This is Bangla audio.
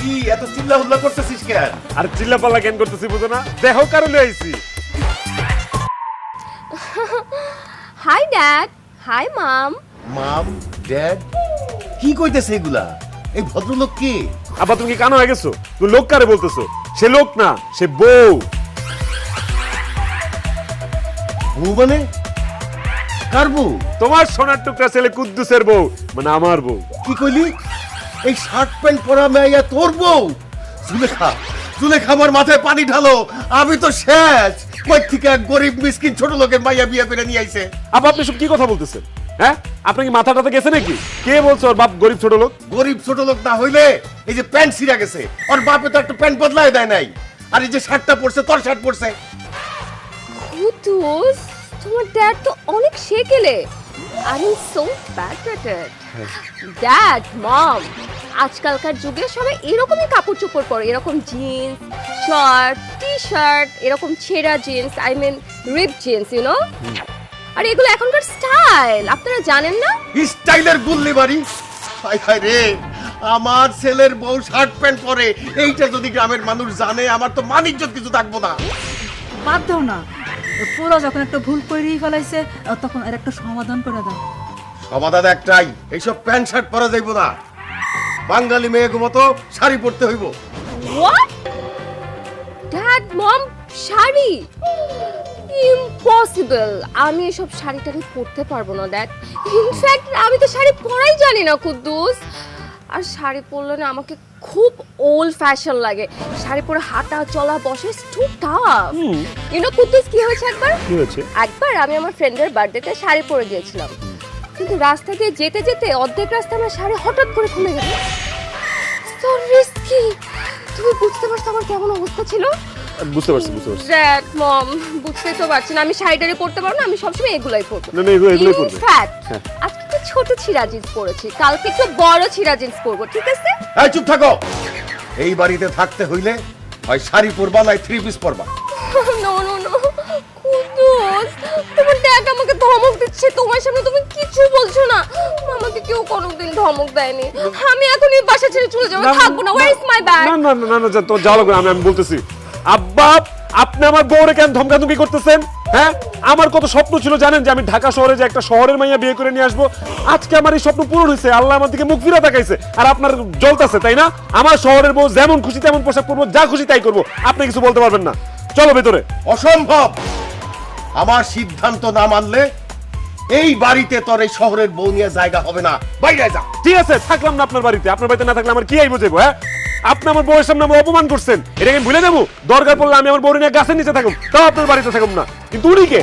কি এত চিল্লা হুল্লা করতেছিস কেন? আর চিল্লাপাল্লা কেন করতেছি বুঝো না? দেখো কারণে আইছি। হাই ড্যাড, হাই মাম। মাম, ড্যাড, কি কইতেছে এগুলা? এই ভদ্রলোক কে? আবার তুমি কি কানো হয়ে গেছো? তুমি লোক কারে বলতেছো? সে লোক না, সে বউ। বউ মানে? কার বউ? তোমার সোনার টুকরা ছেলে কুদ্দুসের বউ, মানে আমার বউ। কি কইলি? এই শার্ট প্যান্ট পরা মেয়া তোর বউ? জুলেখা, জুলেখা আমার মাথায় পানি ঢালো, আমি তো শেষ। কই থেকে এক গরিব মিসকিন ছোট লোকের মাইয়া বিয়ে করে নিয়ে আইছে। আবার আপনি সব কি কথা বলতেছেন? হ্যাঁ, আপনি কি মাথাটাতে গেছে নাকি? কে বলছো ওর বাপ গরিব ছোট লোক? গরিব ছোট লোক না হইলে এই যে প্যান্ট ছিঁড়া গেছে, ওর বাপে তো একটা প্যান্ট বদলায় দেয় নাই। আর এই যে শার্টটা পরছে, তোর শার্ট পরছে। কুদ্দুস, তোমার ড্যাড তো অনেক শেকেলে। I am so fated. Dad, mom, আজকালকার যুগে সবাই এরকমই কাপড় চোপড় পরে, এরকম জিন্স, শার্ট, টি শার্ট, এরকম ছেঁড়া jeans, I mean rip jeans, you know. আর এগুলো এখনকার স্টাইল, আপনারা জানেন না? স্টাইলের গুল্লি বাড়ি। হায় হায় রে, আমার ছেলের বউ শার্ট প্যান্ট পরে, এইটা যদি গ্রামের মানুষ জানে, আমার তো মান ইজ্জত কিছু থাকবো না। বাদ দাও না, পুরো যখন একটা ভুল করেই ফেলাইছে তখন এর একটা সমাধান করে দাও। সমাধান একটাই, এইসব প্যান্ট শার্ট পরা যাইবো না। বাঙালি মেয়ে মতো শাড়ি পরতে হইব। What? Dad, mom, sari? Impossible. আমি এসব শাড়ি টাড়ি পরতে পারবো না ড্যাড। ইনফ্যাক্ট আমি তো শাড়ি পরাই জানি না কুদ্দুস। আর শাড়ি পরলে না আমাকে খুব ওল্ড ফ্যাশন লাগে। শাড়ি পরে হাঁটা চলা বসে too tough. You know Quddus, কি হয়েছে একবার? কি হয়েছে? একবার আমি আমার ফ্রেন্ডের বার্থডেতে শাড়ি পরে গিয়েছিলাম, কিন্তু রাস্তা দিয়ে যেতে যেতে অর্ধেক রাস্তা আমার শাড়ি হঠাৎ করে খুলে গেল। So risky. তুমি বুঝতে পারছো আমার কেমন অবস্থা ছিল? বুঝতে পারছি, বুঝতে পারছি। ড্যাড, মম, বুঝতেই তো পারছি না, আমি শাড়িটারি পরতে পারবো না, আমি সবসময় এগুলাই পরবো। না না, এগুলোই করবে। ইনফ্যাক্ট হ্যাঁ। আজকে একটু ছোট ছিঁড়া জিন্স পরেছি, কালকে একটু বড় ছিঁড়া জিন্স পরবো, ঠিক আছে? এই চুপ থাকো। এই বাড়িতে থাকতে হইলে হয় শাড়ি পরবা, নাই থ্রি পিস পরবা। নো নো নো কুদ্দুস, তোমার ড্যাড আমাকে ধমক দিচ্ছে, তোমার সামনে তুমি কিছু বলছো না। আমাকে কেউ কোনোদিন ধমক দেয়নি। আমি এখন এই বাসা ছেড়ে চলে যাবো, থাকবো না। Where is my bag? না না না না, তো যাও লাগবে, আমি বলতেছি। আব্বা, আপনি আমার বউরে কেন ধমকাধমকি করতেছেন? হ্যাঁ, আমার কত স্বপ্ন ছিল জানেন, যে আমি ঢাকা শহরে যে একটা শহরের মাইয়া বিয়ে করে নিয়ে আসবো। আজকে আমার এই স্বপ্ন পূরণ হয়েছে, আল্লাহ আমার দিকে মুখ ফিরা তাকাইছে। আর আপনার জ্বলতাছে, তাই না? আমার শহরের বউ যেমন খুশি তেমন পোশাক পরবো, যা খুশি তাই করবো, আপনি কিছু বলতে পারবেন না। চলো ভেতরে। অসম্ভব। আমার সিদ্ধান্ত না মানলে এই বাড়িতে তোর এই শহরের বউ নিয়ে জায়গা হবে না। বাইরে যা। ঠিক আছে, থাকলাম না আপনার বাড়িতে। আপনার বাড়িতে না থাকলে আমার কি আইবো যাবো? হ্যাঁ, আপনি আমার বউয়ের সামনে আমার অপমান করছেন, এটাকে আমি ভুলে যাবো? দরকার পড়লে আমি আমার বউর নিয়ে গাছের নিচে থাকুম, তাও আপনার বাড়িতে থাকুম না। কিন্তু উনি কে?